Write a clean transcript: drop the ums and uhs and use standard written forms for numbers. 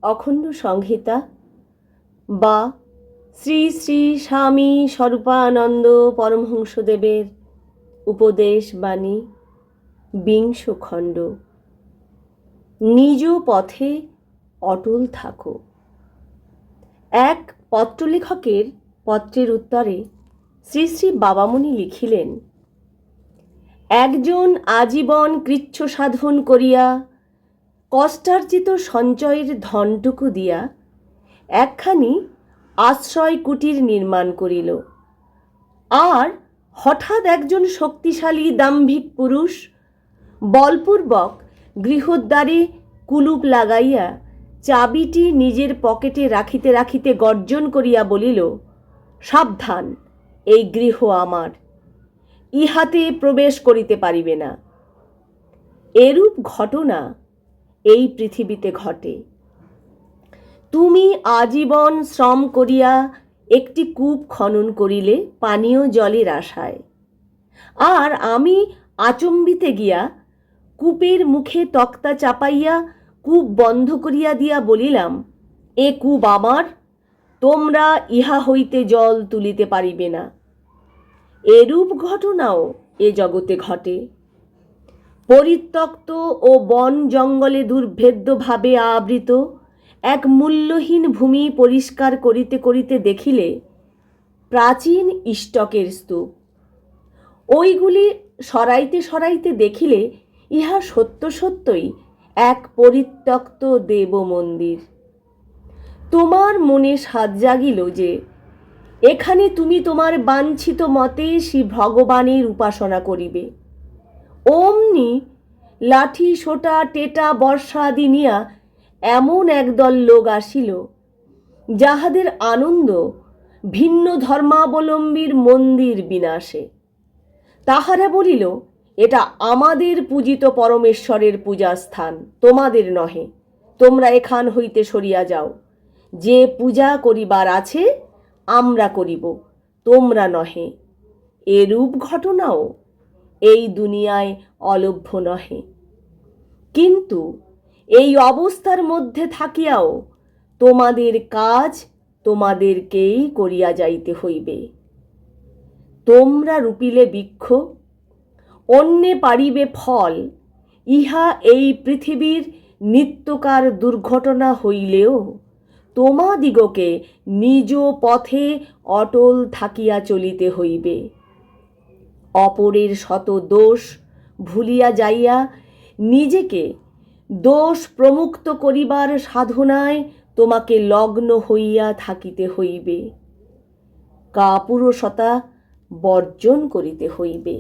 অখণ্ড সংহিতা বা শ্রী শ্রী স্বামী স্বরূপানন্দ পরমহংসদেবের উপদেশ বাণী ২০ খণ্ড। নিজ পথে অটল থাকো। এক পত্রলেখকের পত্রের উত্তরে শ্রী শ্রী বাবামণি লিখিলেন, একজন আজীবন কৃচ্ছ সাধন করিয়া কষ্টার্জিত সঞ্চয়ের ধনটুকু দিয়া একখানি আশ্রয় কুটির নির্মাণ করিল, আর হঠাৎ একজন শক্তিশালী দাম্ভিক পুরুষ বলপূর্বক গৃহদ্বারে কুলুপ লাগাইয়া চাবিটি নিজের পকেটে রাখিতে রাখিতে গর্জন করিয়া বলিল, সাবধান, এই গৃহ আমার, ইহাতে প্রবেশ করিতে পারিবে না। এরূপ ঘটনা এই পৃথিবীতে ঘটে। তুমি আজীবন শ্রম করিয়া একটি কূপ খনন করিলে পানীয় জলের আশায়, আর আমি আচম্বিতে গিয়া কূপের মুখে তক্তা চাপাইয়া কূপ বন্ধ করিয়া দিয়া বলিলাম, এ কূপ আমার, তোমরা ইহা হইতে জল তুলিতে পারিবে না। এরূপ ঘটনাও এ জগতে ঘটে। পরিত্যক্ত ও বন জঙ্গলে দুর্ভেদ্যভাবে আবৃত এক মূল্যহীন ভূমি পরিষ্কার করিতে করিতে দেখিলে প্রাচীন ইষ্টকের স্তূপ। ওইগুলি সরাইতে সরাইতে দেখিলে ইহা সত্য সত্যই এক পরিত্যক্ত দেব মন্দির। তোমার মনে সাধ জাগিল যে এখানে তুমি তোমার বাঞ্ছিত মতে শ্রী ভগবানের উপাসনা করিবে। অমনি লাঠি সোটা টেটা বর্ষা আদি নিয়া এমন একদল লোক আসিল, যাহাদের আনন্দ ভিন্ন ধর্মাবলম্বীর মন্দির বিনাশে। তাহারা বলিল, এটা আমাদের পূজিত পরমেশ্বরের পূজাস্থান, তোমাদের নহে, তোমরা এখান হইতে সরিয়া যাও। যে পূজা করিবার আছে আমরা করিব, তোমরা নহে। এরূপ ঘটনাও এই দুনিয়ায় অলভ্য নহে। কিন্তু এই অবস্থার মধ্যে থাকিয়াও তোমাদের কাজ তোমাদেরকেই করিয়া যাইতে হইবে। তোমরা রূপিলে বৃক্ষ, অন্যে পারিবে ফল, ইহা এই পৃথিবীর নিত্যকার দুর্ঘটনা হইলেও তোমাদিগকে নিজ পথে অটল থাকিয়া চলিতে হইবে। অপরের শত দোষ ভুলিয়া যাইয়া নিজেকে দোষ প্রমুক্ত করিবার সাধনায় তোমাকে লগ্ন হইয়া থাকিতে হইবে। কাপুরুষতা বর্জন করিতে হইবে।